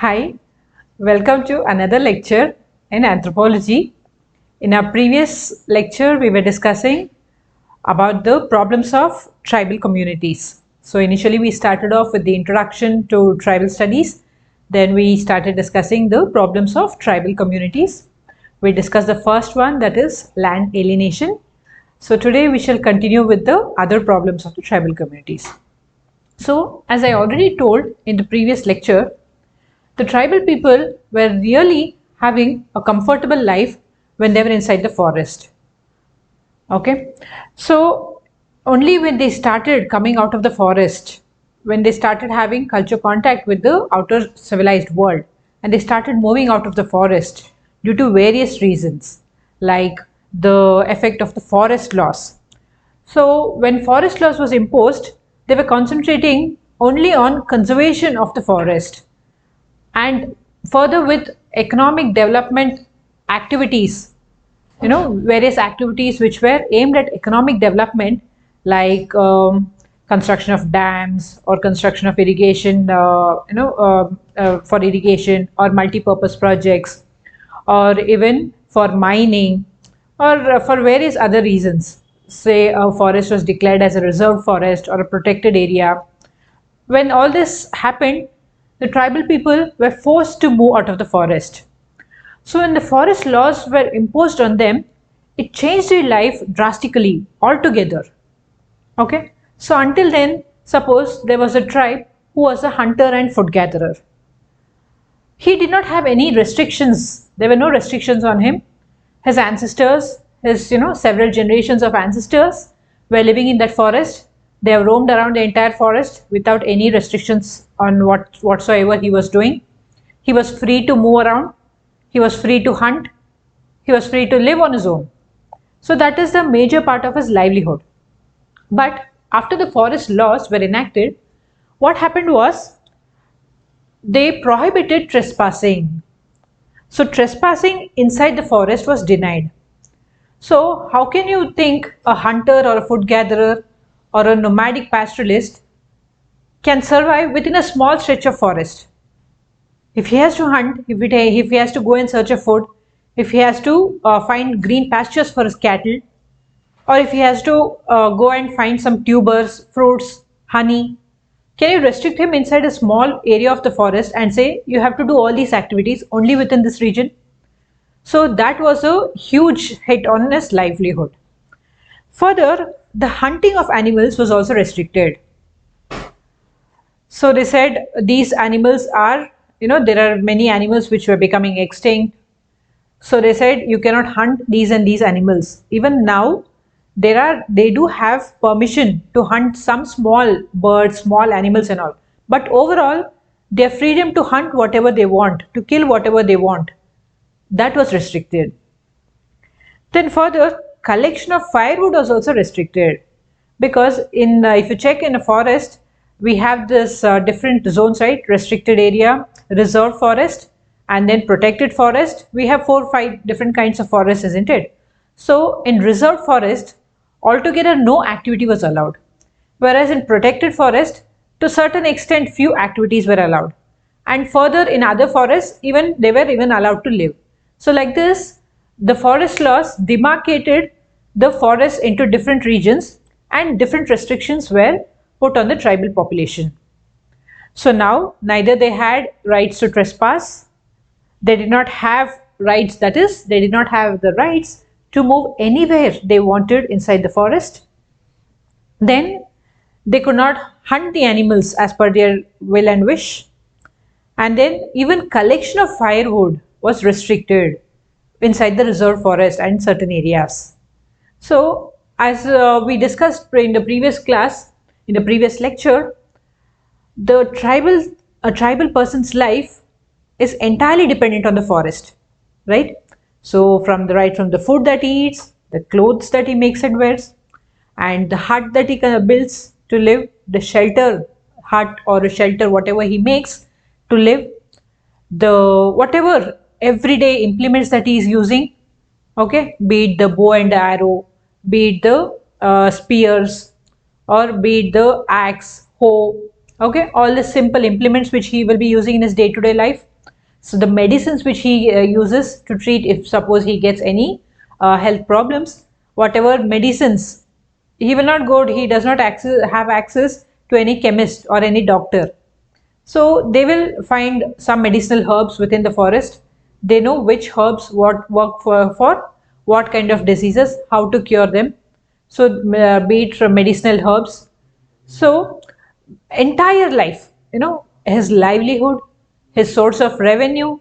Hi, welcome to another lecture in anthropology. In our previous lecture, we were discussing about the problems of tribal communities. So initially we started off with the introduction to tribal studies. Then we started discussing the problems of tribal communities. We discussed the first one, that is land alienation. So today we shall continue with the other problems of the tribal communities. So as I already told in the previous lecture, the tribal people were really having a comfortable life when they were inside the forest. Okay, so only when they started coming out of the forest, when they started having culture contact with the outer civilized world, and they started moving out of the forest due to various reasons, like the effect of the forest laws. So when forest laws was imposed, they were concentrating only on conservation of the forest, and further with economic development activities, various activities which were aimed at economic development, like construction of dams or construction of irrigation, for irrigation or multi-purpose projects, or even for mining, or for various other reasons. Say a forest was declared as a reserved forest or a protected area. When all this happened, the tribal people were forced to move out of the forest. So when the forest laws were imposed on them, it changed their life drastically altogether. Okay? So until then, suppose there was a tribe who was a hunter and food gatherer. He did not have any restrictions. There were no restrictions on him. His ancestors, his several generations of ancestors were living in that forest. They have roamed around the entire forest without any restrictions on whatsoever he was doing. He was free to move around. He was free to hunt. He was free to live on his own. So that is the major part of his livelihood. But after the forest laws were enacted, what happened was they prohibited trespassing. So trespassing inside the forest was denied. So how can you think a hunter or a food gatherer or a nomadic pastoralist can survive within a small stretch of forest? If he has to hunt, if he has to go in search of food, if he has to find green pastures for his cattle, or if he has to go and find some tubers, fruits, honey, can you restrict him inside a small area of the forest and say you have to do all these activities only within this region? So that was a huge hit on his livelihood. Further, the hunting of animals was also restricted. So they said these animals are, there are many animals which were becoming extinct. So they said you cannot hunt these and these animals. Even now, they do have permission to hunt some small birds, small animals and all. But overall, their freedom to hunt whatever they want, to kill whatever they want, that was restricted. Then further, collection of firewood was also restricted, because in if you check in a forest, we have this different zones, right? Restricted area, reserved forest, and then protected forest. We have 4 5 different kinds of forests, isn't it? So in reserved forest, altogether no activity was allowed, whereas in protected forest, to certain extent few activities were allowed, and further in other forests even they were even allowed to live. So like this, the forest laws demarcated the forest into different regions, and different restrictions were put on the tribal population. So now neither they had rights to trespass, they did not have rights, that is, they did not have the rights to move anywhere they wanted inside the forest. Then they could not hunt the animals as per their will and wish. And then even collection of firewood was restricted inside the reserve forest and certain areas. So as we discussed in the previous class, in the previous lecture, a tribal person's life is entirely dependent on the forest, right? So from the food that he eats, the clothes that he makes and wears, and the hut that he builds to live, the shelter hut or a shelter whatever he makes to live, the whatever everyday implements that he is using, okay, be it the bow and the arrow, be it the spears, or be it the axe, hoe, okay, all the simple implements which he will be using in his day-to-day life, So the medicines which he uses to treat, if suppose he gets any health problems, whatever medicines, he will not go, he does not have access to any chemist or any doctor. So they will find some medicinal herbs within the forest. They know which herbs what work for what kind of diseases, how to cure them. So be it from medicinal herbs. So entire life, his livelihood, his source of revenue.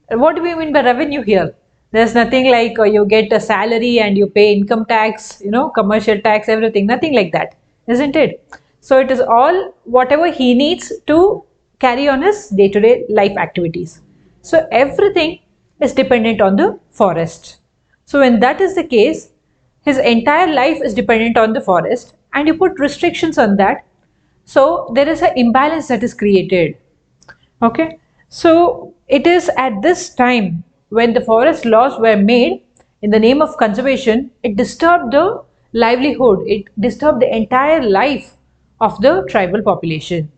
What do we mean by revenue here? There's nothing like you get a salary and you pay income tax, commercial tax, everything. Nothing like that, isn't it? So it is all whatever he needs to carry on his day-to-day life activities. So everything is dependent on the forest. So when that is the case, his entire life is dependent on the forest, and you put restrictions on that. So there is an imbalance that is created. Okay, so it is at this time when the forest laws were made in the name of conservation, it disturbed the livelihood, it disturbed the entire life of the tribal population.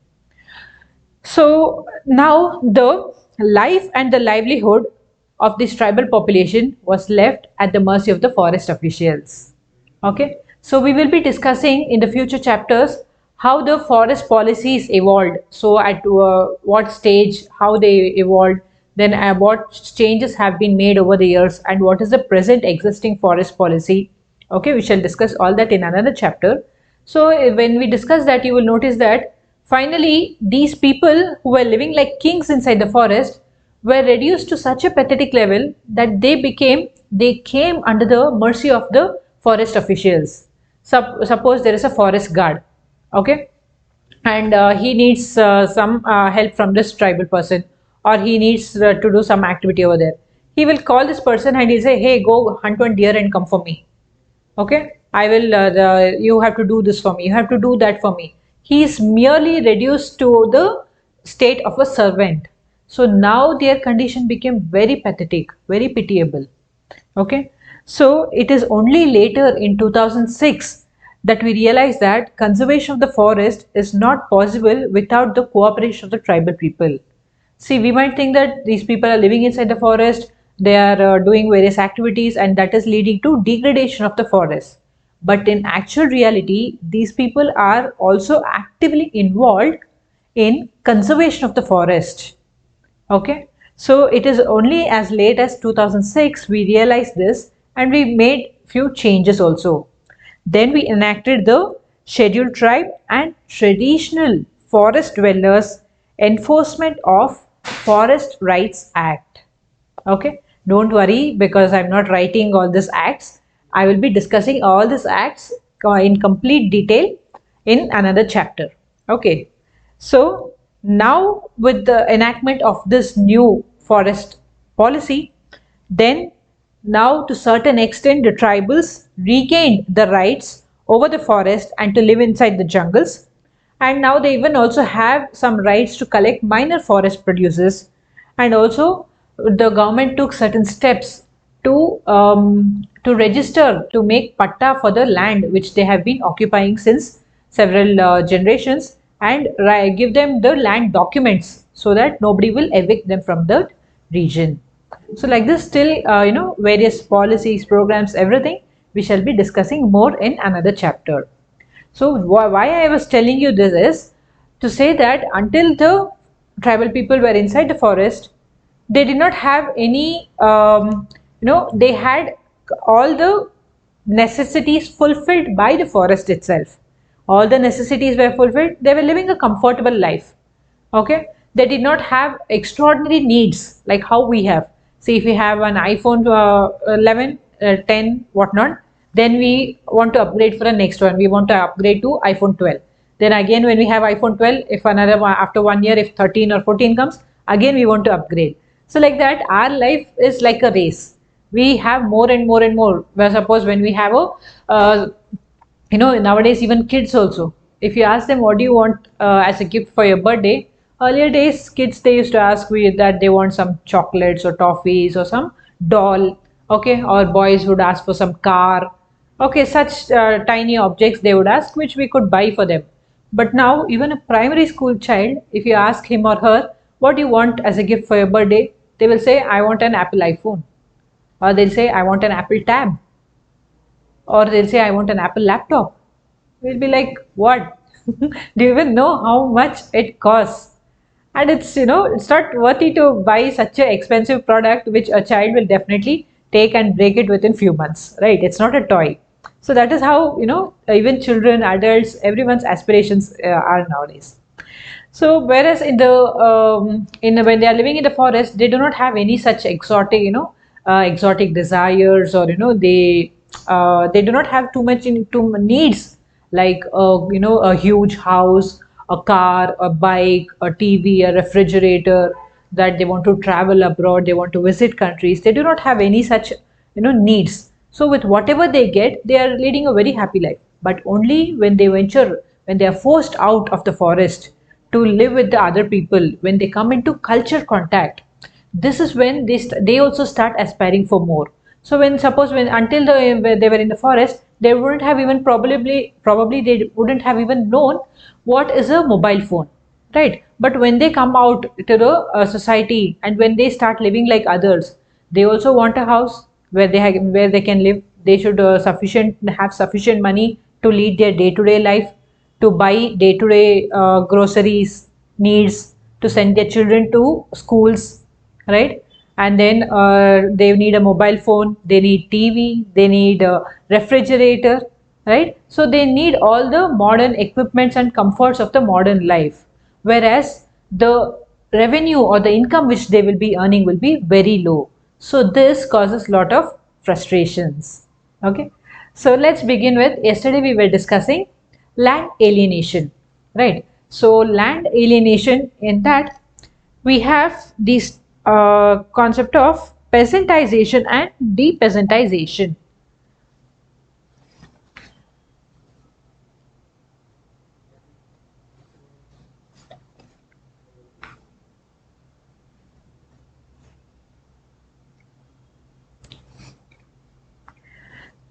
So now the life and the livelihood of this tribal population was left at the mercy of the forest officials. Okay, so we will be discussing in the future chapters how the forest policies evolved. So at what stage, how they evolved, then what changes have been made over the years, and what is the present existing forest policy. Okay, we shall discuss all that in another chapter. So when we discuss that, you will notice that finally these people who were living like kings inside the forest were reduced to such a pathetic level that they came under the mercy of the forest officials. Suppose there is a forest guard, okay, and he needs some help from this tribal person, or he needs to do some activity over there. He will call this person and he'll say, hey, go hunt one deer and come for me. Okay, I will, you have to do this for me, you have to do that for me. He is merely reduced to the state of a servant. So now their condition became very pathetic, very pitiable. Okay, so it is only later in 2006 that we realize that conservation of the forest is not possible without the cooperation of the tribal people. See, we might think that these people are living inside the forest, they are doing various activities, and that is leading to degradation of the forest. But in actual reality, these people are also actively involved in conservation of the forest. Okay, so it is only as late as 2006 we realized this, and we made few changes also. Then we enacted the Scheduled Tribe and Traditional Forest Dwellers Enforcement of Forest Rights Act. Okay, don't worry, because I'm not writing all these acts. I will be discussing all these acts in complete detail in another chapter. Okay, so now with the enactment of this new forest policy, then now to certain extent the tribals regained the rights over the forest and to live inside the jungles, and now they even also have some rights to collect minor forest produces, and also the government took certain steps to register, to make patta for the land which they have been occupying since several generations, and give them the land documents so that nobody will evict them from the region. So like this, still various policies, programs, everything we shall be discussing more in another chapter. So why I was telling you this is to say that until the tribal people were inside the forest, they did not have any, they had all the necessities fulfilled by the forest itself. All the necessities were fulfilled. They were living a comfortable life. Okay, they did not have extraordinary needs like how we have. See, if we have an iPhone 11, 10, whatnot, then we want to upgrade for the next one. We want to upgrade to iPhone 12. Then again, when we have iPhone 12, if another one, after 1 year, if 13 or 14 comes, again we want to upgrade. So like that, our life is like a race. We have more and more and more. Well, suppose when we have a, nowadays even kids also, if you ask them what do you want as a gift for your birthday, earlier days kids, they used to ask that they want some chocolates or toffees or some doll, okay, or boys would ask for some car, okay, such tiny objects they would ask, which we could buy for them. But now even a primary school child, if you ask him or her what do you want as a gift for your birthday? They will say, I want an Apple iPhone, or they'll say, I want an Apple tab, or they'll say, I want an Apple laptop. We'll be like, what? Do you even know how much it costs? And it's not worthy to buy such an expensive product which a child will definitely take and break it within few months, right? It's not a toy. So that is how, even children, adults, everyone's aspirations are nowadays. So whereas when they are living in the forest, they do not have any such exotic desires, or they do not have too much into needs, like a huge house, a car, a bike, a TV, a refrigerator, that they want to travel abroad, they want to visit countries. They do not have any such needs. So with whatever they get, they are leading a very happy life. But only when they are forced out of the forest to live with the other people, when they come into culture contact, this is when they also start aspiring for more. So when until they were in the forest, they wouldn't have even probably they wouldn't have even known what is a mobile phone, right? But when they come out to the society, and when they start living like others, they also want a house where they can live. They should have sufficient money to lead their day to day life, to buy day to day groceries needs, to send their children to schools, right? And then they need a mobile phone, they need TV, they need a refrigerator, right? So they need all the modern equipments and comforts of the modern life, whereas the revenue or the income which they will be earning will be very low. So this causes lot of frustrations. Okay, so let's begin with, yesterday we were discussing land alienation, right? So land alienation, in that we have this concept of peasantization and depeasantization.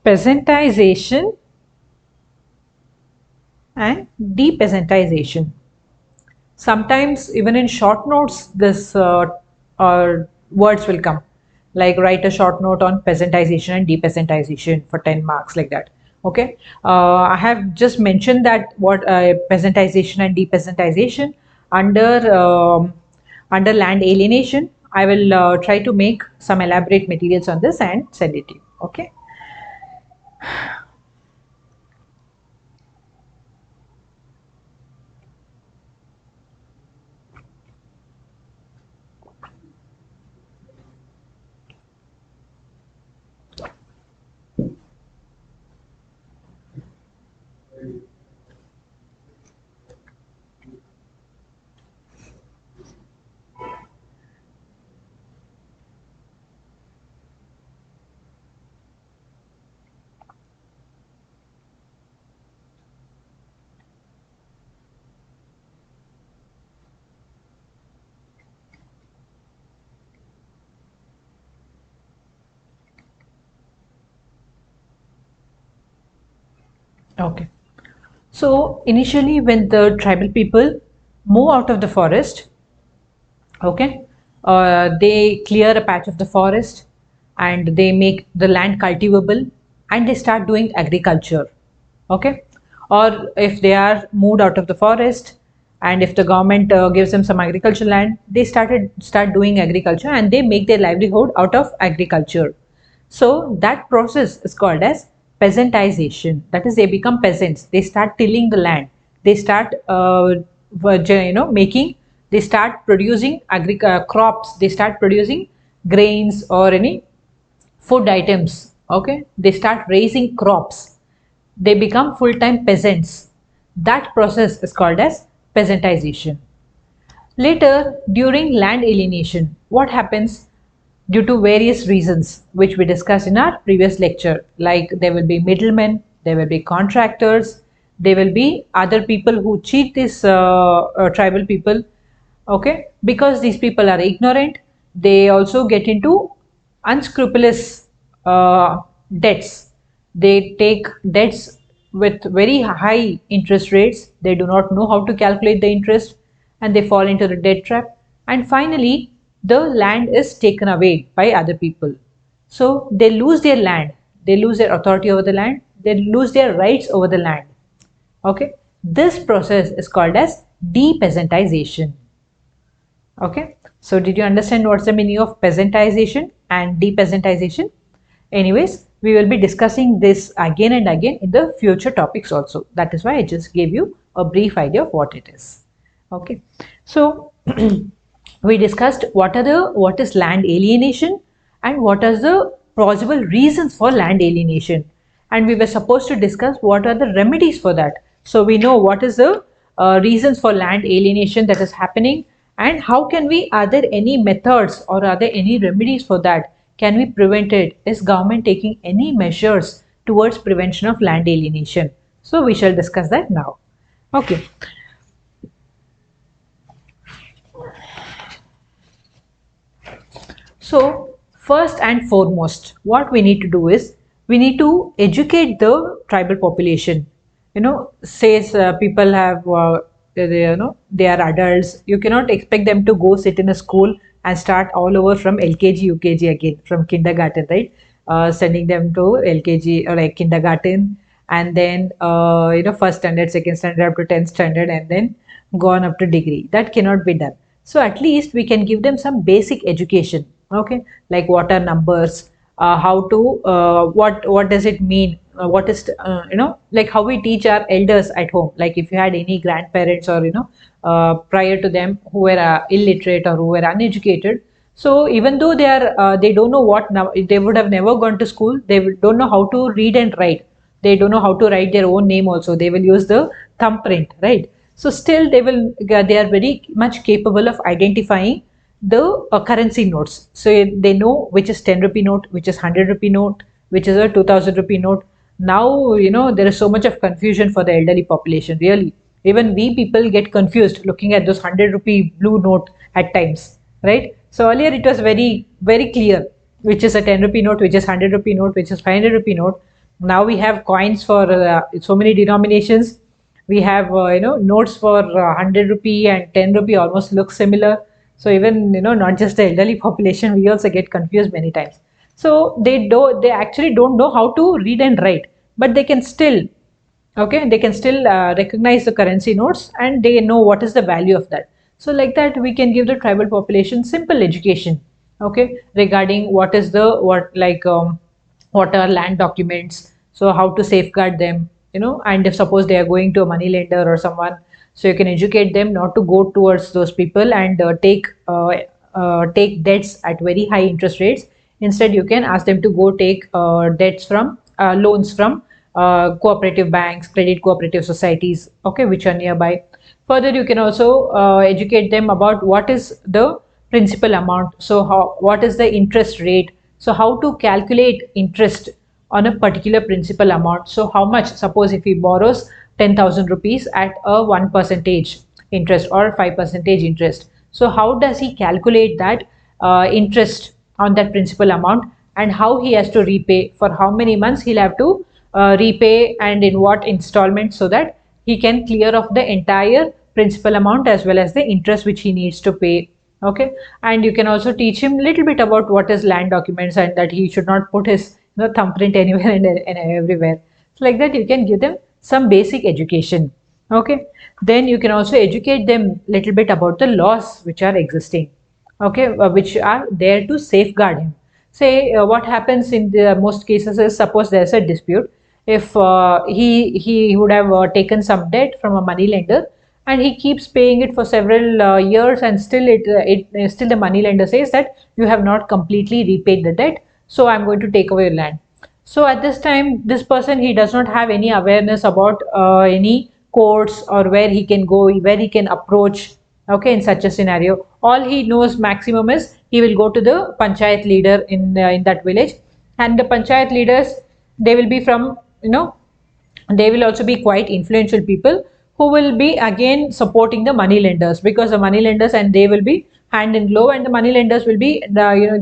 Peasantization and depeasantization. Sometimes even in short notes, this words will come, like write a short note on peasantization and depeasantization for 10 marks, like that. Okay, I have just mentioned that what peasantization and depeasantization under under land alienation. I will try to make some elaborate materials on this and send it to you. Okay. Okay. So initially, when the tribal people move out of the forest, okay, they clear a patch of the forest, and they make the land cultivable, and they start doing agriculture. Okay, or if they are moved out of the forest, and if the government gives them some agriculture land, they start doing agriculture, and they make their livelihood out of agriculture. So that process is called as peasantization. That is, they become peasants. They start tilling the land. They start, making. They start producing crops. They start producing grains or any food items. Okay, they start raising crops. They become full-time peasants. That process is called as peasantization. Later, during land alienation, what happens? Due to various reasons which we discussed in our previous lecture, like there will be middlemen, there will be contractors, there will be other people who cheat these tribal people. Okay, because these people are ignorant, they also get into unscrupulous debts. They take debts with very high interest rates. They do not know how to calculate the interest, and they fall into the debt trap. and finally the land is taken away by other people. So they lose their land, they lose their authority over the land, they lose their rights over the land. Okay, this process is called as depeasantization. Okay, so did you understand what's the meaning of peasantization and depeasantization? Anyways, we will be discussing this again and again in the future topics also. That is why I just gave you a brief idea of what it is. Okay, so we discussed what is land alienation and what are the possible reasons for land alienation, and we were supposed to discuss what are the remedies for that. So we know what is the reasons for land alienation that is happening, and how can we, are there any methods or are there any remedies for that? Can we prevent it? Is government taking any measures towards prevention of land alienation? So we shall discuss that now. Okay. So first and foremost, what we need to do is we need to educate the tribal population. Says people have they are adults. You cannot expect them to go sit in a school and start all over from LKG, UKG again, from kindergarten, right? Sending them to LKG or like kindergarten, and then first standard, second standard up to 10th standard, and then gone up to degree. That cannot be done. So at least we can give them some basic education. Okay, like what are numbers, how to what does it mean, what is like how we teach our elders at home. Like if you had any grandparents or prior to them who were illiterate or who were uneducated, so even though they don't know what, now they would have never gone to school, don't know how to read and write, they don't know how to write their own name also, they will use the thumbprint, right? So still they are very much capable of identifying the currency notes. So they know which is 10 rupee note, which is 100 rupee note, which is a 2000 rupee note. Now there is so much of confusion for the elderly population, really. Even we people get confused looking at those 100 rupee blue note at times, right? So earlier it was very clear which is a 10 rupee note, which is 100 rupee note, which is 500 rupee note. Now we have coins for so many denominations. We have notes for 100 rupee and 10 rupee almost look similar. So even not just the elderly population, we also get confused many times. So they actually don't know how to read and write, but they can still recognize the currency notes, and they know what is the value of that. So like that we can give the tribal population simple education, okay, regarding what is the what are land documents, so how to safeguard them, and if suppose they are going to a money lender or someone, so you can educate them not to go towards those people and take debts at very high interest rates. Instead you can ask them to go take debts from loans from cooperative banks, credit cooperative societies, okay, which are nearby. Further, you can also educate them about what is the principal amount, so what is the interest rate, so how to calculate interest on a particular principal amount. So how much, suppose if he borrows 10,000 rupees at a 1% interest or 5% interest, so how does he calculate that interest on that principal amount, and how he has to repay, for how many months he'll have to repay, and in what installment, so that he can clear off the entire principal amount as well as the interest which he needs to pay. Okay, and you can also teach him little bit about what is land documents, and that he should not put his thumbprint anywhere and everywhere. So like that you can give them some basic education. Okay, then you can also educate them little bit about the laws which are existing, okay, which are there to safeguard him. Say what happens in the most cases is, suppose there's a dispute, if he would have taken some debt from a money lender, and he keeps paying it for several years, and still still the money lender says that you have not completely repaid the debt, so I'm going to take away your land. So at this time, this person, he does not have any awareness about any courts or where he can go, where he can approach. Okay, in such a scenario, all he knows maximum is he will go to the panchayat leader in that village, and the panchayat leaders, they will be from they will also be quite influential people who will be again supporting the money lenders, because the money lenders and they will be hand in glove, and the money lenders will be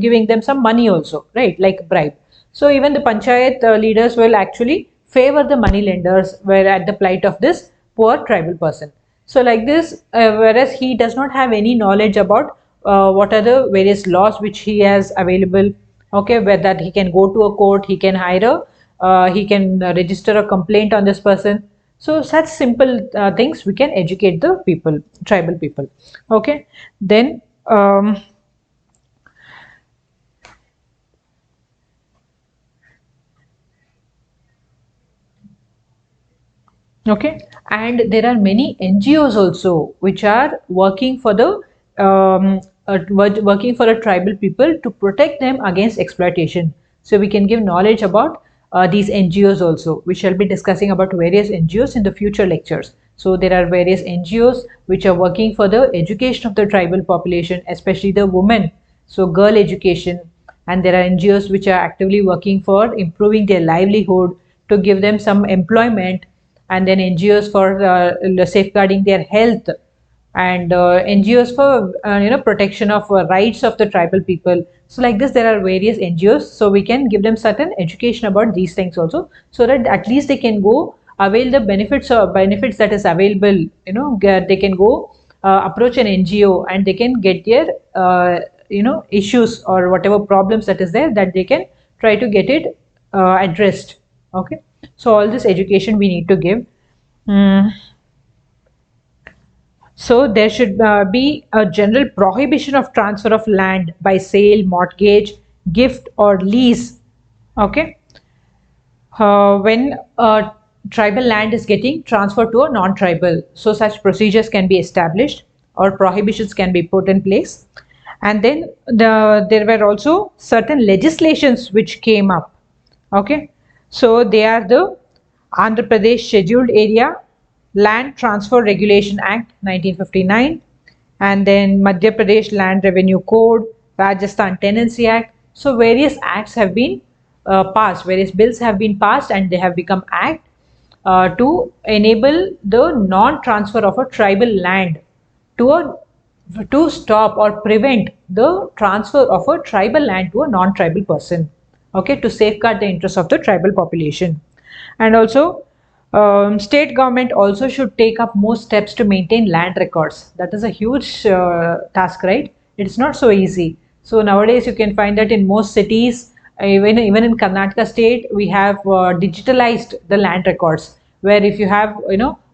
giving them some money also, right, like bribe. So even the panchayat leaders will actually favor the money lenders where at the plight of this poor tribal person. So like this, whereas he does not have any knowledge about what are the various laws which he has available. Okay, where that he can go to a court, he can hire a he can register a complaint on this person. So such simple things we can educate the people, tribal people. Okay, then okay, and there are many NGOs also which are working for the working for the tribal people to protect them against exploitation. So we can give knowledge about these NGOs also. We shall be discussing about various NGOs in the future lectures. So there are various NGOs which are working for the education of the tribal population, especially the women. So girl education, and there are NGOs which are actively working for improving their livelihood, to give them some employment, and then NGOs for safeguarding their health, and NGOs for protection of rights of the tribal people. So like this, there are various NGOs. So we can give them certain education about these things also, so that at least they can go avail the benefits or benefits that is available. They can go approach an NGO and they can get their issues or whatever problems that is there, that they can try to get it addressed. Okay, so all this education we need to give. Mm. So there should be a general prohibition of transfer of land by sale, mortgage, gift, or lease. Okay, when tribal land is getting transferred to a non-tribal, so such procedures can be established or prohibitions can be put in place. And then there were also certain legislations which came up. Okay, so they are the Andhra Pradesh Scheduled Area Land Transfer Regulation Act 1959, and then Madhya Pradesh Land Revenue Code, Rajasthan Tenancy Act. So various acts have been passed, various bills have been passed, and they have become act to enable the non-transfer of a tribal land, to a to stop or prevent the transfer of a tribal land to a non-tribal person. Okay, to safeguard the interests of the tribal population. And also state government also should take up more steps to maintain land records. That is a huge task, right? It's not so easy. So nowadays you can find that in most cities, even in Karnataka state, we have digitalized the land records, where if you have,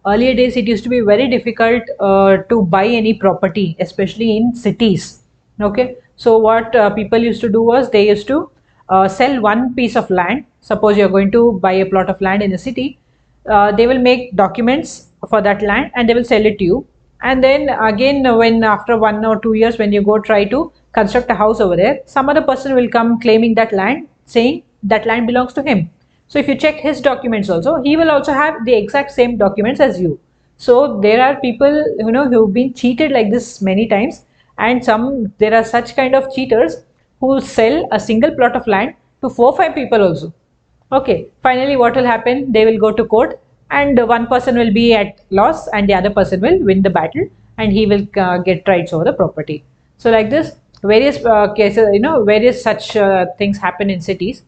earlier days it used to be very difficult to buy any property, especially in cities. Okay, so what people used to do was, they used to sell one piece of land. Suppose you're going to buy a plot of land in a city, they will make documents for that land and they will sell it to you. And then again, when after 1 or 2 years, when you go try to construct a house over there, some other person will come claiming that land, saying that land belongs to him. So if you check his documents also, he will also have the exact same documents as you. So there are people, who've been cheated like this many times, and there are such kind of cheaters who sell a single plot of land to 4 5 people also. Okay, finally what will happen? They will go to court, and one person will be at loss and the other person will win the battle, and he will get rights over the property. So like this, various cases, various such things happen in cities.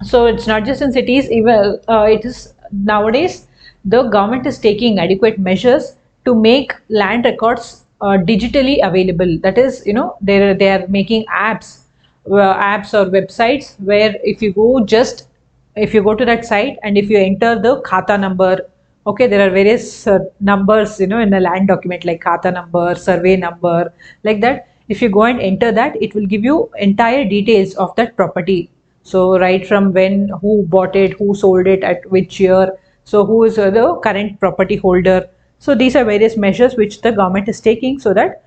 So it's not just in cities, even it is nowadays the government is taking adequate measures to make land records digitally available. That is, they are making apps or websites, where if you go to that site and if you enter the khata number. Okay, there are various numbers, in the land document, like khata number, survey number, like that. If you go and enter that, it will give you entire details of that property. So right from when, who bought it, who sold it, at which year, so who is the current property holder. So these are various measures which the government is taking, so that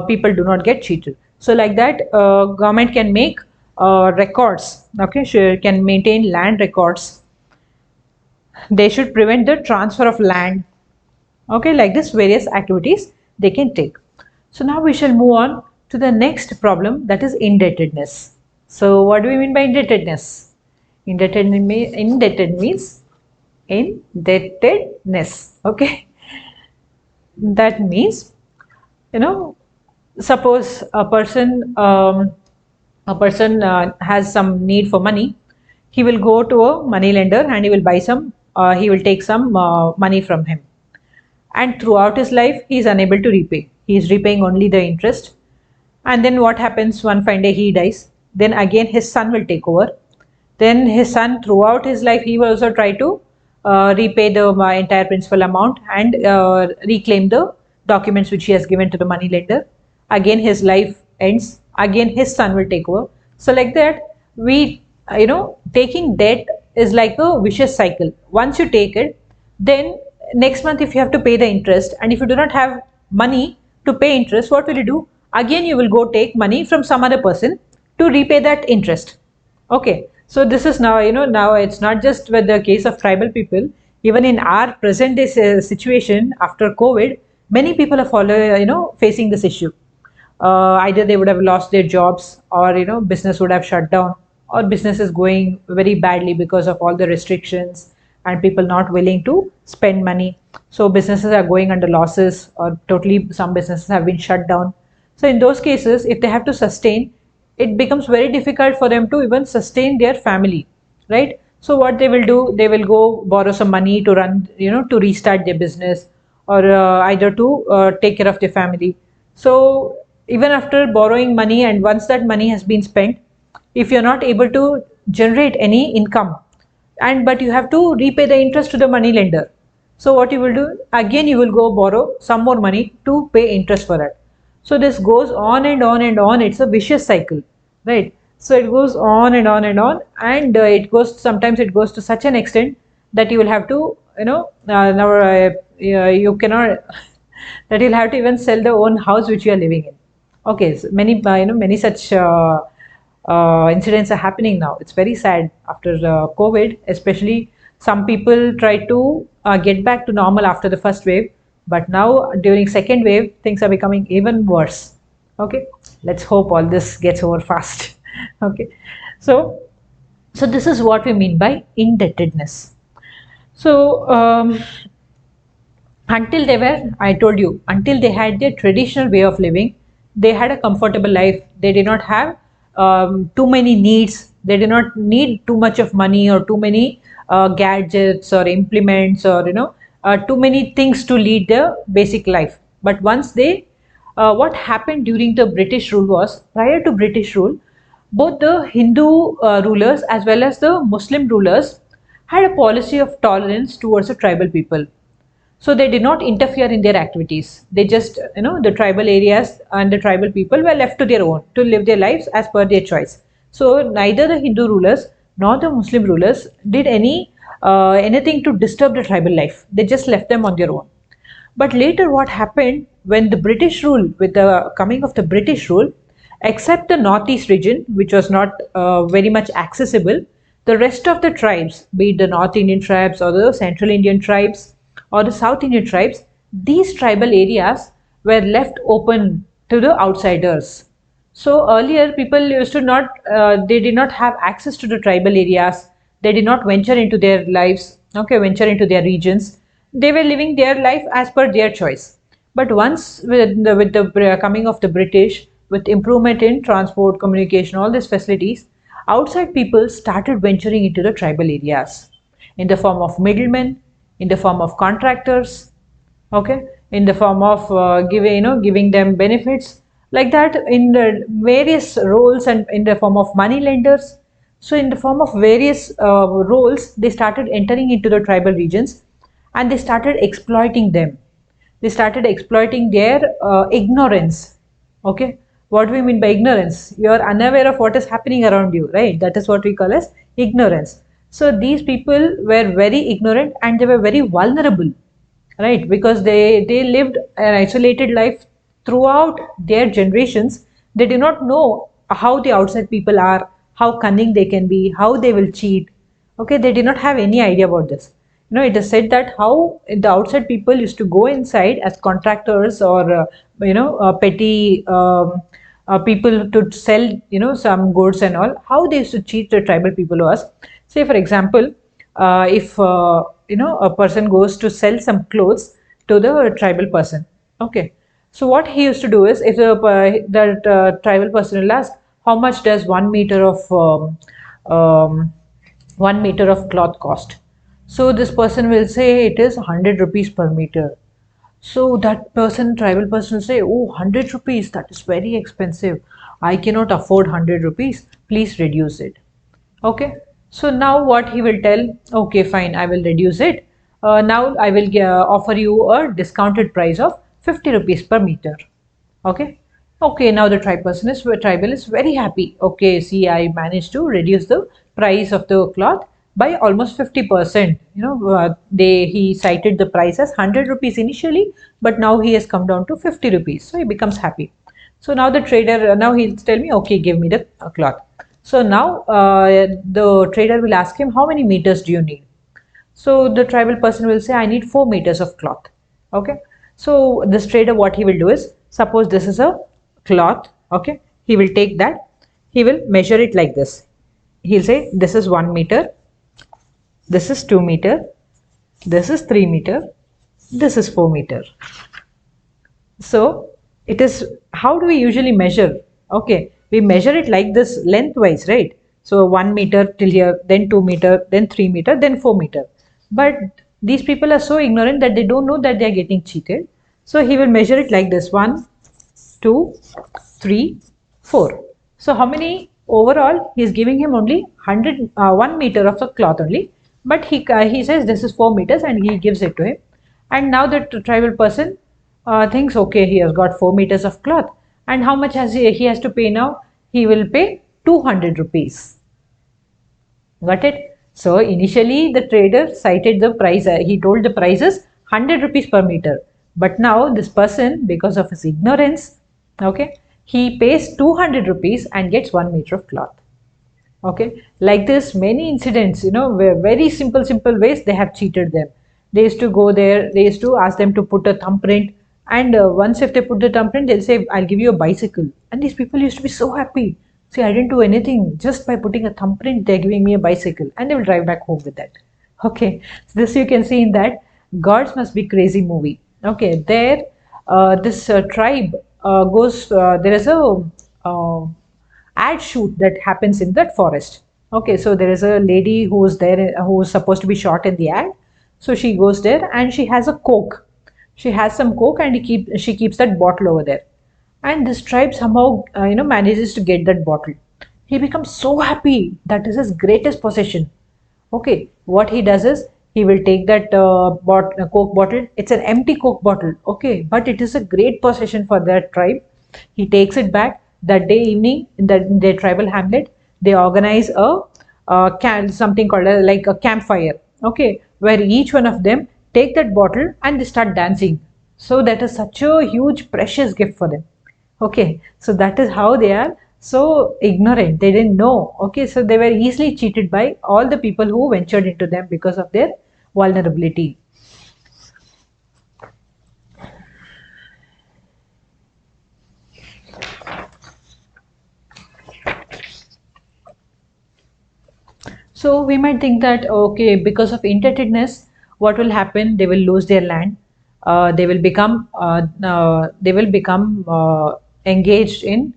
people do not get cheated. So like that, government can make records. Okay, can maintain land records. They should prevent the transfer of land. Okay, like this, various activities they can take. So now we shall move on to the next problem, that is indebtedness. So what do we mean by indebtedness? Indebtedness. Okay, that means, suppose a person has some need for money. He will go to a money lender and he will take some money from him, and throughout his life he is unable to repay. He is repaying only the interest, And then what happens? One fine day he dies. Then again his son will take over. Then his son, throughout his life, he will also try to repay the entire principal amount and reclaim the documents which he has given to the money lender. Again his life ends. Again his son will take over. So like that, we taking debt is like a vicious cycle. Once you take it, then next month if you have to pay the interest, and if you do not have money to pay interest, what will you do? Again you will go take money from some other person to repay that interest. Okay, so this is now, now it's not just with the case of tribal people. Even in our present day situation after COVID, many people are facing this issue. Either they would have lost their jobs, or business would have shut down, or business is going very badly because of all the restrictions and people not willing to spend money. So businesses are going under losses, or totally some businesses have been shut down. So in those cases, if they have to sustain, it becomes very difficult for them to even sustain their family, right? So what they will do, they will go borrow some money to run, to restart their business, or either to take care of their family. So even after borrowing money, and once that money has been spent, if you're not able to generate any income, and but you have to repay the interest to the money lender, so what you will do, again you will go borrow some more money to pay interest for it. So this goes on and on and on. It's a vicious cycle, right? So it goes on and on and on, and it goes, sometimes it goes to such an extent that you will have to, now you cannot that you'll have to even sell the own house which you are living in. Okay, so many many such incidents are happening now. It's very sad after COVID, especially. Some people try to get back to normal after the first wave, but now during second wave, things are becoming even worse. Okay, let's hope all this gets over fast. Okay, so this is what we mean by indebtedness. So until they were, I told you, until they had their traditional way of living, they had a comfortable life. They did not have too many needs. They did not need too much of money, or too many gadgets or implements, or too many things to lead their basic life. But once they what happened during the British rule was, prior to British rule, both the Hindu rulers as well as the Muslim rulers had a policy of tolerance towards the tribal people. So they did not interfere in their activities. They just, the tribal areas and the tribal people were left to their own to live their lives as per their choice. So neither the Hindu rulers nor the Muslim rulers did anything to disturb the tribal life. They just left them on their own. But later, what happened when the British rule, with the coming of the British rule, except the northeast region, which was not very much accessible, the rest of the tribes, be it the North Indian tribes or the Central Indian tribes or the South Indian tribes, these tribal areas were left open to the outsiders. So earlier, people used to not, they did not have access to the tribal areas. They did not venture into their lives, okay, venture into their regions. They were living their life as per their choice. But once with the coming of the British, with improvement in transport, communication, all these facilities, outside people started venturing into the tribal areas in the form of middlemen, in the form of contractors, okay, in the form of giving them benefits, like that, in the various roles, and in the form of money lenders. So in the form of various roles, they started entering into the tribal regions, and they started exploiting them. They started exploiting their ignorance. Okay, what do we mean by ignorance? You are unaware of what is happening around you, right? That is what we call as ignorance. So these people were very ignorant, and they were very vulnerable, right? Because they lived an isolated life throughout their generations. They do not know how the outside people are, how cunning they can be, how they will cheat. Okay, they did not have any idea about this. It is said that how the outside people used to go inside as contractors, or petty people to sell some goods and all. How they used to cheat the tribal people was, say for example, if a person goes to sell some clothes to the tribal person. Okay, so what he used to do is, if that tribal person will ask, how much does 1 meter of 1 meter of cloth cost? So this person will say it is 100 rupees per meter. So that person, tribal person, will say, "Oh, 100 rupees, that is very expensive. I cannot afford 100 rupees. Please reduce it." Okay. So now what he will tell, okay, fine, I will reduce it. Now I will offer you a discounted price of 50 rupees per meter. Okay. Okay, now the tribal is very happy. Okay, see, I managed to reduce the price of the cloth by almost 50%. He cited the price as 100 rupees initially, but now he has come down to 50 rupees. So he becomes happy. So now the trader, now he'll tell me, okay, give me the cloth. So now the trader will ask him, how many meters do you need? So the tribal person will say, I need 4 meters of cloth. Okay. So this trader, what he will do is, suppose this is a cloth. Okay. He will take that. He will measure it like this. He'll say, this is 1 meter. This is 2 meter. This is 3 meter. This is 4 meter. So it is, how do we usually measure? Okay, we measure it like this lengthwise, right? So 1 meter till here, then 2 meter, then 3 meter, then 4 meter. But these people are so ignorant that they don't know that they are getting cheated. So he will measure it like this: 1, 2, 3, 4. So how many overall? He is giving him only 1 meter of the cloth only, but he says this is 4 meters and he gives it to him. And now the tribal person thinks, okay, he has got 4 meters of cloth, and how much he has to pay now? He will pay 200 rupees. Got it? So initially the trader cited the price, he told the price is 100 rupees per meter. But now this person, because of his ignorance, okay, he pays 200 rupees and gets 1 meter of cloth. Okay, like this, many incidents, where very simple ways they have cheated them. They used to go there, they used to ask them to put a thumbprint, and once if they put the thumbprint, they'll say, I'll give you a bicycle. And these people used to be so happy. See, I didn't do anything, just by putting a thumbprint, they're giving me a bicycle, and they will drive back home with that. Okay, so this you can see in that Gods Must Be Crazy movie. Okay, there, this tribe goes, there is a ad shoot that happens in that forest. Okay, so there is a lady who is there, who is supposed to be shot in the ad. So she goes there and she has a coke. She has some coke and she keeps that bottle over there. And this tribe somehow manages to get that bottle. He becomes so happy. That is his greatest possession. Okay, what he does is he will take that Coke bottle. It's an empty Coke bottle. Okay, but it is a great possession for that tribe. He takes it back. That day evening in their tribal hamlet, they organize something called like a campfire. Okay, where each one of them take that bottle and they start dancing. So that is such a huge precious gift for them. Okay, so that is how they are so ignorant. They didn't know. Okay, so they were easily cheated by all the people who ventured into them because of their vulnerability. So we might think that, okay, because of indebtedness, what will happen? They will lose their land. They will become engaged in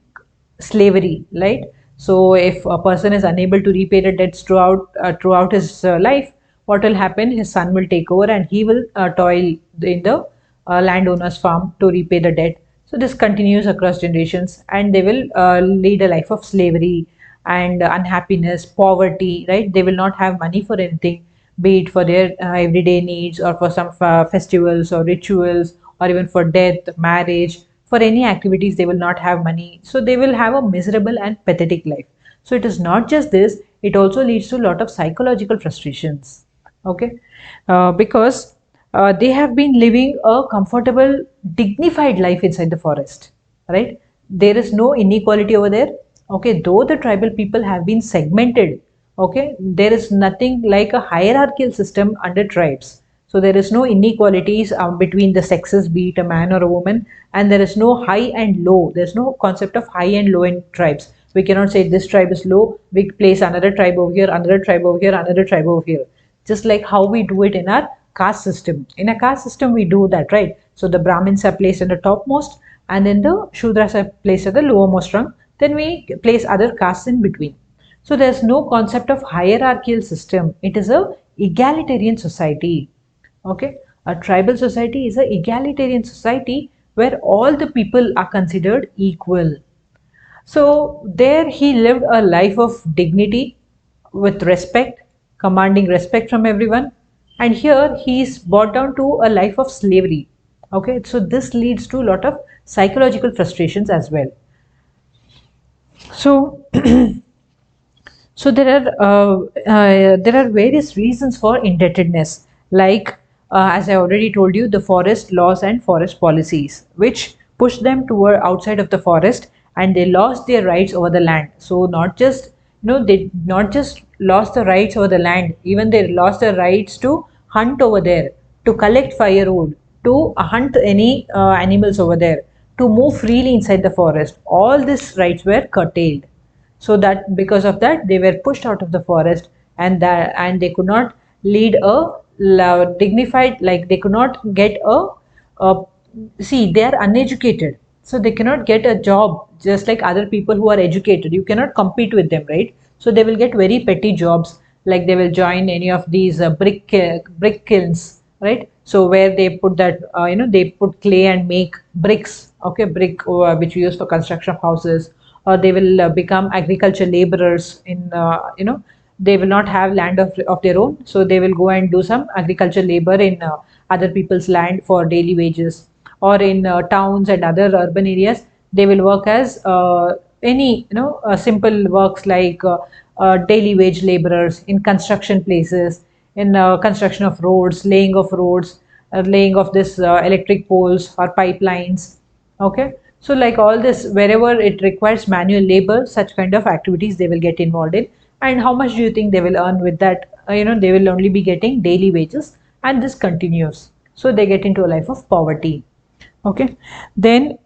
slavery, right? So if a person is unable to repay the debts throughout his life, what will happen? His son will take over and he will toil in the landowner's farm to repay the debt. So this continues across generations, and they will lead a life of slavery and unhappiness, poverty, right? They will not have money for anything, be it for their everyday needs or for some festivals or rituals, or even for death, marriage, for any activities. They will not have money. So they will have a miserable and pathetic life. So it is not just this, it also leads to a lot of psychological frustrations. Okay, because they have been living a comfortable, dignified life inside the forest, right? There is no inequality over there. Okay, though the tribal people have been segmented, okay, there is nothing like a hierarchical system under tribes. So there is no inequalities between the sexes, be it a man or a woman, and there is no high and low. There's no concept of high and low in tribes. We cannot say this tribe is low, we place another tribe over here, another tribe over here, another tribe over here. Just like how we do it in our caste system. In a caste system, we do that, right? So the Brahmins are placed in the topmost, and then the Shudras are placed at the lowermost rung. Then we place other castes in between. So there's no concept of hierarchical system. It is a egalitarian society. Okay. A tribal society is an egalitarian society where all the people are considered equal. So there he lived a life of dignity with respect, commanding respect from everyone. And here he is brought down to a life of slavery. Okay, so this leads to a lot of psychological frustrations as well. So So there are various reasons for indebtedness, like as I already told you, the forest laws and forest policies, which push them toward outside of the forest, and they lost their rights over the land. So not just they not just lost the rights over the land, even they lost the rights to hunt over there, to collect firewood, to hunt any animals over there, to move freely inside the forest. All these rights were curtailed, so that because of that they were pushed out of the forest, and they could not lead a dignified, like they could not get a see, they are uneducated, so they cannot get a job just like other people who are educated. You cannot compete with them, right? So they will get very petty jobs, like they will join any of these brick kilns, right? So where they put that they put clay and make bricks, okay, brick which we use for construction of houses, or they will become agriculture laborers in they will not have land of their own, so they will go and do some agriculture labor in other people's land for daily wages, or in towns and other urban areas they will work as any simple works like daily wage laborers in construction places, in construction of roads, laying of this electric poles or pipelines. Okay, so like all this, wherever it requires manual labor, such kind of activities they will get involved in. And how much do you think they will earn with that? They will only be getting daily wages, and this continues. So they get into a life of poverty. Okay, then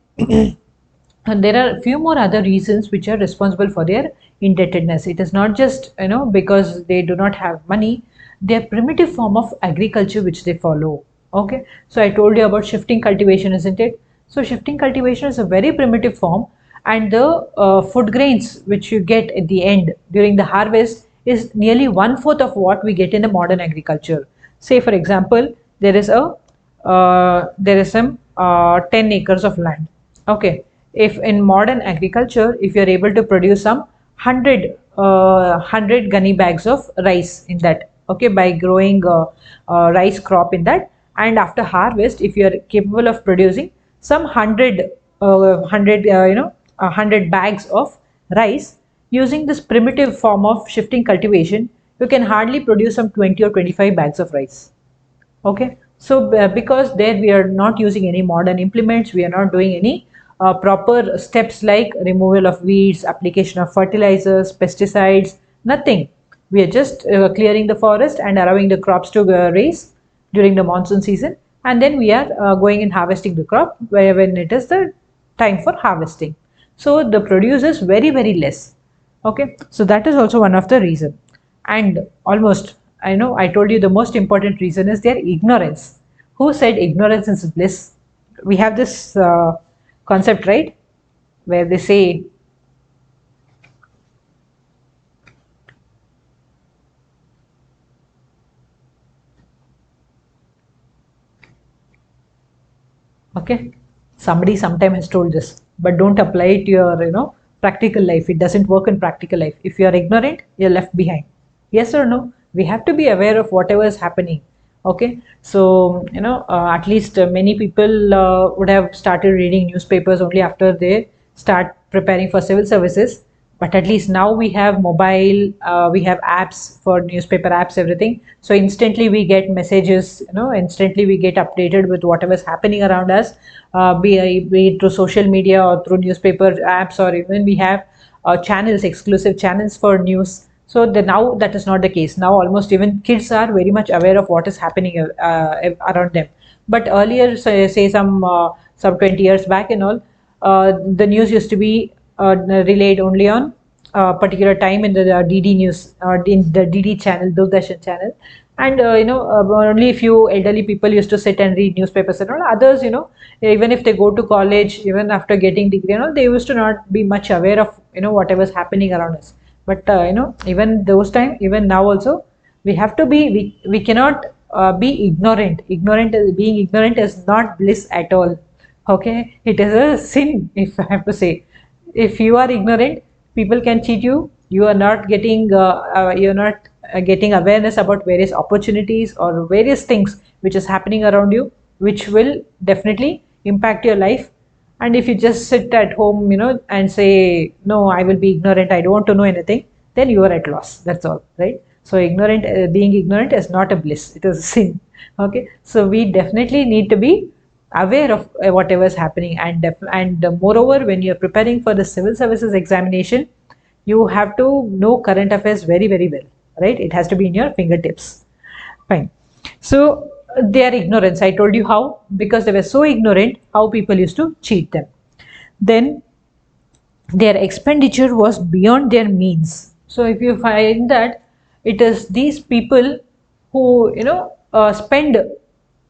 and there are a few more other reasons which are responsible for their indebtedness. It is not just because they do not have money. Their primitive form of agriculture which they follow. Okay, so I told you about shifting cultivation, isn't it? So shifting cultivation is a very primitive form, and the food grains which you get at the end during the harvest is nearly one fourth of what we get in the modern agriculture. Say for example, there is some 10 acres of land. Okay, if in modern agriculture, if you're able to produce some 100 gunny bags of rice in that, okay, by growing rice crop in that, and after harvest, if you're capable of producing some 100 bags of rice using this primitive form of shifting cultivation, you can hardly produce some 20 or 25 bags of rice. Okay, so because there we are not using any modern implements, we are not doing any proper steps like removal of weeds, application of fertilizers, pesticides, nothing. We are just clearing the forest and allowing the crops to raise during the monsoon season, and then we are going and harvesting the crop where when it is the time for harvesting. So the produce is very very less. Okay, so that is also one of the reason. And almost, I know I told you the most important reason is their ignorance. Who said ignorance is bliss? We have this concept, right, where they say, okay, somebody sometime has told this, but don't apply it to your practical life. It doesn't work in practical life. If you are ignorant, you're left behind. Yes or no? We have to be aware of whatever is happening. Okay, so at least many people would have started reading newspapers only after they start preparing for civil services. But at least now we have mobile, we have apps for newspaper apps, everything. So instantly we get messages, instantly we get updated with whatever is happening around us, be it through social media or through newspaper apps, or even we have channels, exclusive channels for news. So now that is not the case. Now almost even kids are very much aware of what is happening around them. But earlier, say some 20 years back and all, the news used to be relayed only on a particular time in the DD news or in the DD channel, Doordarshan channel, and only a few elderly people used to sit and read newspapers and all. Others, even if they go to college, even after getting degree and all, they used to not be much aware of whatever is happening around us. But even those time, even now also, we have to be. We cannot be ignorant. Being ignorant is not bliss at all. Okay, it is a sin, if I have to say. If you are ignorant, people can cheat you. You're not getting awareness about various opportunities or various things which is happening around you, which will definitely impact your life. And if you just sit at home, and say, no, I will be ignorant, I don't want to know anything, then you are at loss. That's all, right? So being ignorant is not a bliss, it is a sin. Okay, so we definitely need to be aware of whatever is happening, and moreover, when you're preparing for the civil services examination, you have to know current affairs very, very well, right? It has to be in your fingertips. Fine. So their ignorance, I told you how, because they were so ignorant, how people used to cheat them. Then their expenditure was beyond their means. So if you find that it is these people who spend a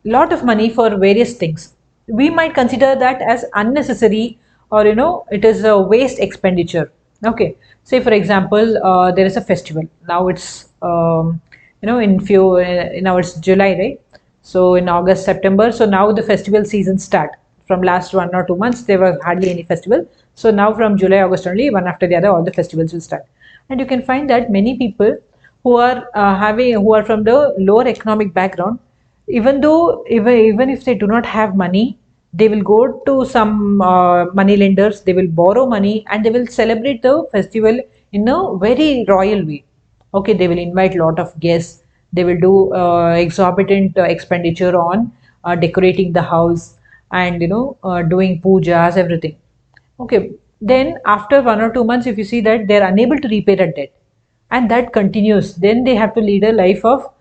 lot of money for various things, we might consider that as unnecessary, or it is a waste expenditure. Okay, say for example, there is a festival now. It's now it's July, right? So in August, September, so now the festival season start. From last 1 or 2 months there was hardly any festival, so now from July, August, only one after the other all the festivals will start. And you can find that many people who are from the lower economic background, even if they do not have money, they will go to some money lenders, they will borrow money, and they will celebrate the festival in a very royal way. Okay, they will invite lot of guests, they will do exorbitant expenditure on decorating the house, and doing pujas, everything. Okay, then after 1 or 2 months, if you see that they are unable to repay that debt, and that continues, then they have to lead a life of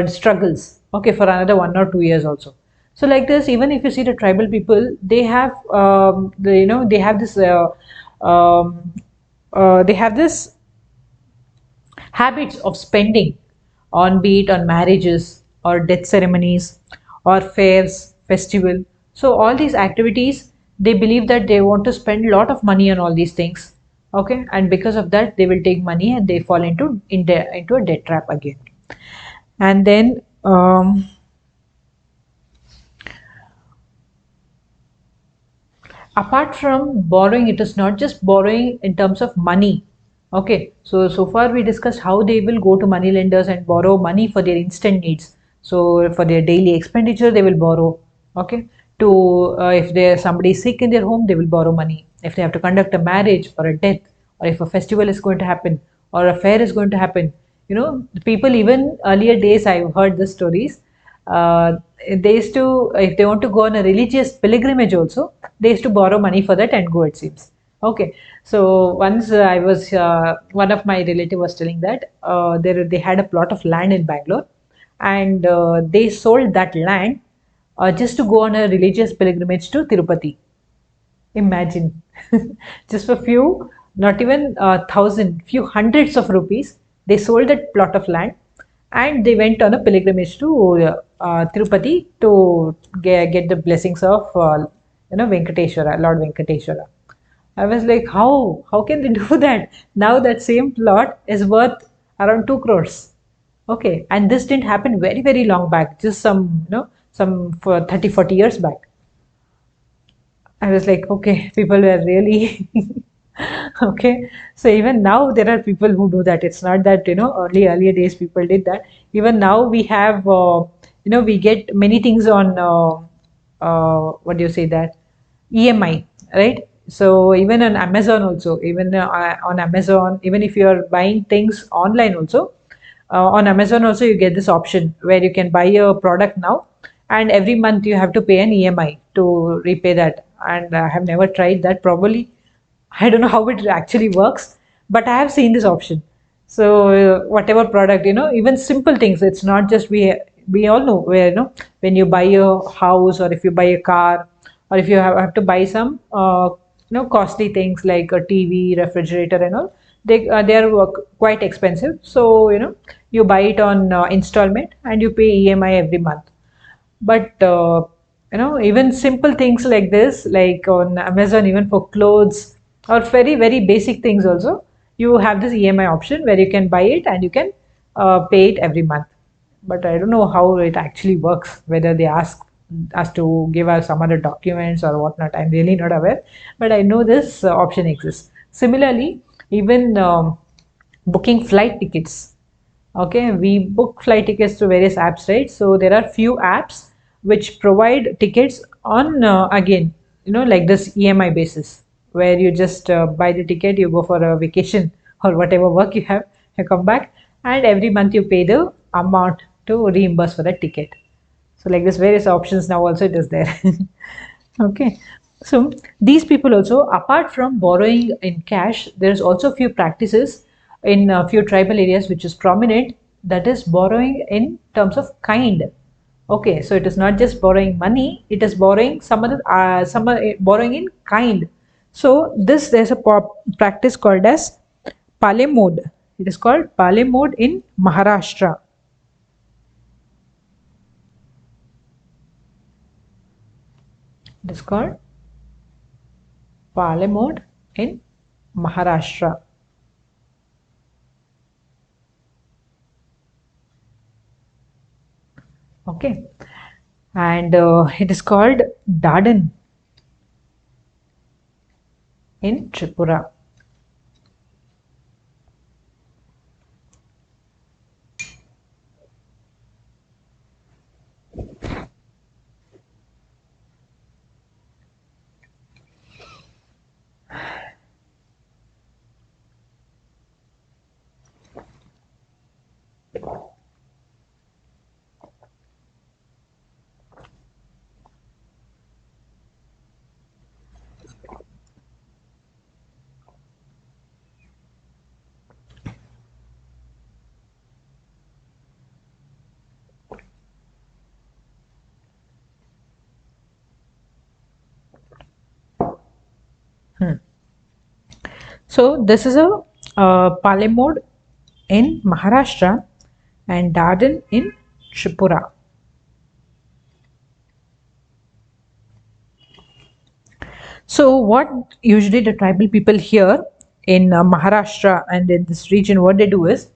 struggles. Okay, for another 1 or 2 years also. So like this, even if you see the tribal people, they have um, they have this habits of spending on, be it on marriages or death ceremonies or fairs, festival. So all these activities, they believe that they want to spend a lot of money on all these things. Okay, and because of that, they will take money and they fall into a debt trap again. And then apart from borrowing, it is not just borrowing in terms of money. Okay, so far we discussed how they will go to money lenders and borrow money for their instant needs. So for their daily expenditure, they will borrow. Okay, to if there somebody is sick in their home, they will borrow money. If they have to conduct a marriage or a death, or if a festival is going to happen, or a fair is going to happen, the people, even earlier days, I've heard the stories. uh, they used to, if they want to go on a religious pilgrimage also, they used to borrow money for that and go, it seems. Okay, so once I was one of my relative was telling that they had a plot of land in Bangalore, and they sold that land just to go on a religious pilgrimage to Tirupati. Imagine, just for few, not even thousand, few hundreds of rupees, they sold that plot of land, and they went on a pilgrimage to Tirupati to get the blessings of Venkateshwara, Lord Venkateshwara. I was like, how can they do that? Now that same plot is worth around 2 crores. Okay, and this didn't happen very, very long back, just some for 30, 40 years back. I was like, okay, people were really okay. So even now there are people who do that. It's not that earlier days people did that. Even now we have we get many things on what do you say, that EMI, right? So even on Amazon also, even on Amazon, even if you are buying things online also, on Amazon also you get this option where you can buy a product now, and every month you have to pay an EMI to repay that. And I have never tried that. Probably I don't know how it actually works, but I have seen this option. So whatever product, even simple things. It's not just, we all know where when you buy a house, or if you buy a car, or if you have to buy some costly things like a TV, refrigerator, and all. They are quite expensive. So you buy it on installment and you pay EMI every month. But even simple things like this, like on Amazon, even for clothes or very, very basic things also, you have this EMI option where you can buy it and you can pay it every month. but I don't know how it actually works, whether they ask us to give us some other documents or whatnot. I'm really not aware, but I know this option exists. Similarly, even booking flight tickets. Okay, we book flight tickets through various apps, right? So there are few apps which provide tickets on again, like this EMI basis, where you just buy the ticket, you go for a vacation or whatever work you have, you come back, and every month you pay the amount to reimburse for that ticket. So like this various options now also it is there. Okay, so these people also, apart from borrowing in cash, there's also few practices in a few tribal areas which is prominent, that is borrowing in terms of kind. Okay, so it is not just borrowing money, it is borrowing borrowing in kind. So this, there's a practice called as palemod. It is called palemod in Maharashtra. It is called palemod in Maharashtra. Okay, and it is called Dardan in Tripura. So this is a Palemod in Maharashtra and Dardan in Tripura. So what usually the tribal people here in Maharashtra and in this region, what they do is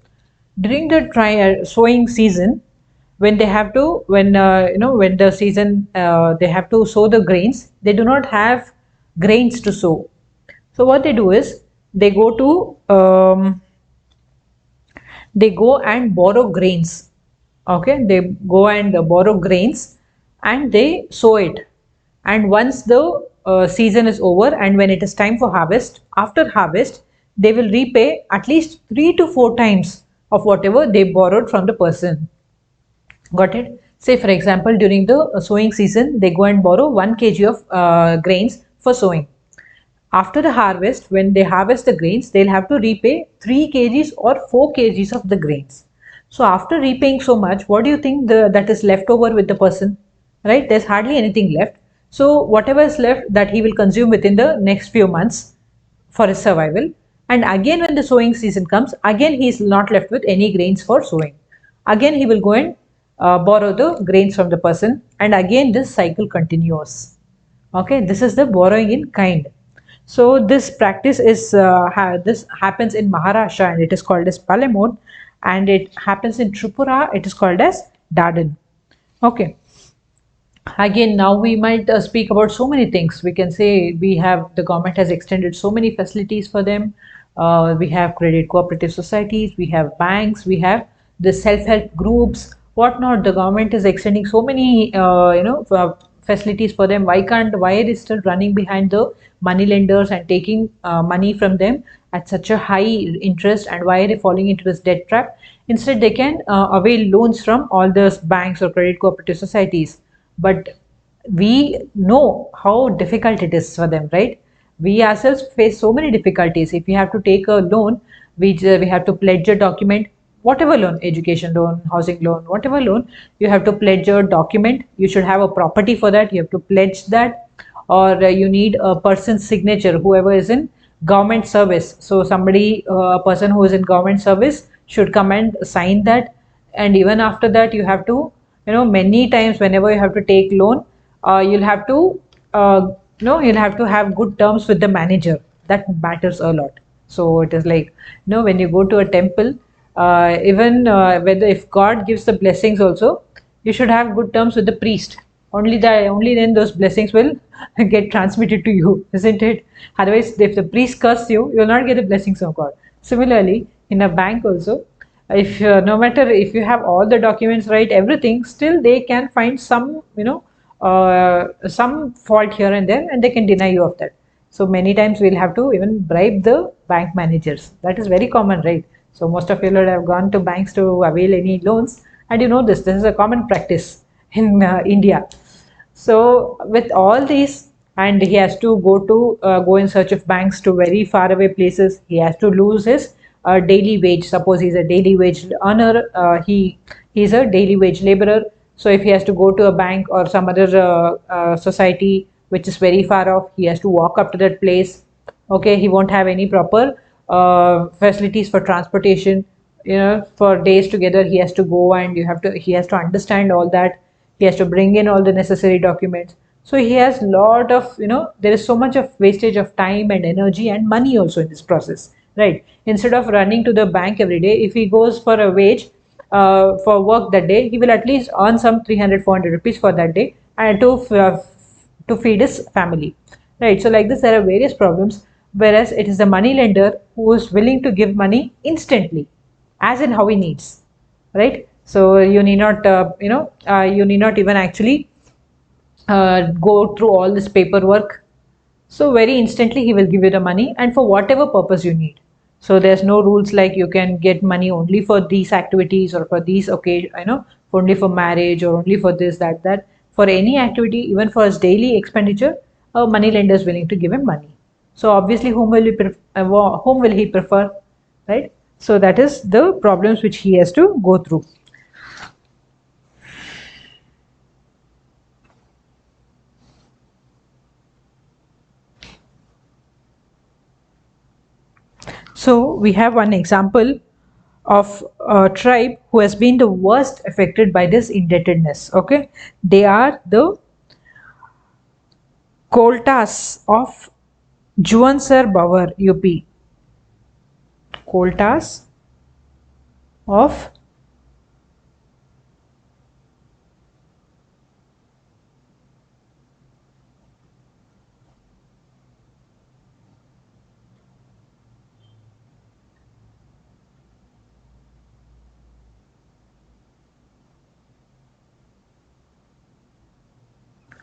during the sowing season, when they have to, when the season they have to sow the grains, they do not have grains to sow. So what they do is they go to they go and borrow grains. Okay, they go and borrow grains and they sow it, and once the season is over and when it is time for harvest, after harvest they will repay at least 3 to 4 times of whatever they borrowed from the person. Got it? Say for example, during the sowing season they go and borrow 1 kg of grains for sowing. After the harvest, when they harvest the grains, they'll have to repay 3 kgs or 4 kgs of the grains. So after repaying so much, what do you think that is left over with the person? Right? There's hardly anything left. So whatever is left, that he will consume within the next few months for his survival. And again when the sowing season comes, again he is not left with any grains for sowing. Again he will go and borrow the grains from the person, and again this cycle continues. Okay, this is the borrowing in kind. So this practice is this happens in Maharashtra and it is called as Palemod, and it happens in Tripura, it is called as Dardan. Okay. Again, now we might speak about so many things. We can say we have, the government has extended so many facilities for them. We have credit cooperative societies, we have banks, we have the self-help groups, whatnot. The government is extending so many, facilities for them. Why it is still running behind the money lenders and taking money from them at such a high interest, and why are they falling into this debt trap? Instead, they can avail loans from all those banks or credit cooperative societies. But we know how difficult it is for them, right? We ourselves face so many difficulties. If you have to take a loan, we have to pledge a document, whatever loan, education loan, housing loan, whatever loan, you have to pledge a document. You should have a property for that, you have to pledge that, or you need a person's signature, whoever is in government service. So somebody, a person who is in government service should come and sign that. And even after that, you have to, many times whenever you have to take loan, you'll have to you'll have to have good terms with the manager. That matters a lot. So it is like, when you go to a temple, Even whether if God gives the blessings also, you should have good terms with the priest. Only then those blessings will get transmitted to you, isn't it? Otherwise, if the priest curses you, you will not get the blessings of God. Similarly, in a bank also, if no matter if you have all the documents right, everything, still they can find some, some fault here and there, and they can deny you of that. So many times we'll have to even bribe the bank managers. That is very common, right? So most of you would have gone to banks to avail any loans, and you know this. This is a common practice in India. So with all these, and he has to go in search of banks to very far away places. He has to lose his daily wage. Suppose he's a daily wage earner. He's a daily wage laborer. So if he has to go to a bank or some other society which is very far off, he has to walk up to that place. Okay, he won't have any proper facilities for transportation. For days together he has to go, and he has to understand all that. He has to bring in all the necessary documents. So he has lot of, there is so much of wastage of time and energy and money also in this process, right? Instead of running to the bank every day, if he goes for a wage for work that day, he will at least earn some 300-400 rupees for that day, and to feed his family, right? So like this, there are various problems, whereas it is the money lender who is willing to give money instantly, as in how he needs, right? So you need not you need not even actually go through all this paperwork. So very instantly he will give you the money, and for whatever purpose you need. So there's no rules like you can get money only for these activities or for these occasion, only for marriage or only for this, that. For any activity, even for his daily expenditure, a money lender is willing to give him money. So obviously, whom will he prefer, right? So that is the problems which he has to go through. So we have one example of a tribe who has been the worst affected by this indebtedness. Okay, they are the Koltas of Juansar Bawar, UP. Koltas of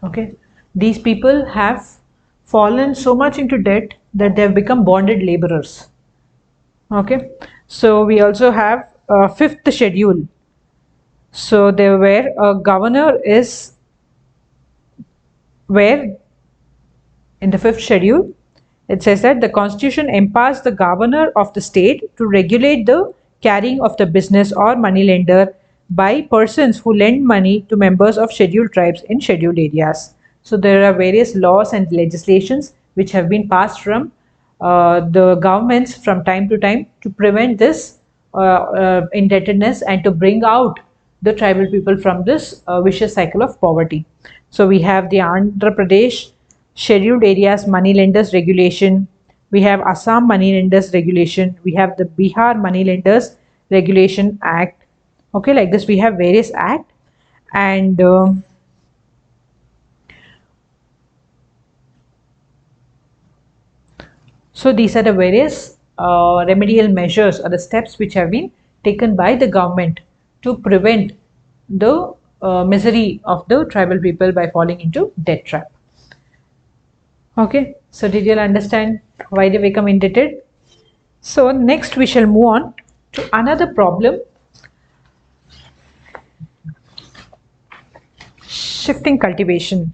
Okay, these people have fallen so much into debt that they have become bonded laborers. Okay, so we also have a fifth schedule. So there where a governor is where in the fifth schedule it says that the constitution empowers the governor of the state to regulate the carrying of the business or moneylender by persons who lend money to members of scheduled tribes in scheduled areas. So there are various laws and legislations which have been passed from the governments from time to time to prevent this indebtedness and to bring out the tribal people from this vicious cycle of poverty. So we have the Andhra Pradesh Scheduled Areas Moneylenders Regulation. We have Assam Moneylenders Regulation. We have the Bihar Moneylenders Regulation Act. Okay, like this we have various act, and so these are the various remedial measures or the steps which have been taken by the government to prevent the misery of the tribal people by falling into debt trap. Okay, so did you understand why they become indebted? So next we shall move on to another problem, shifting cultivation.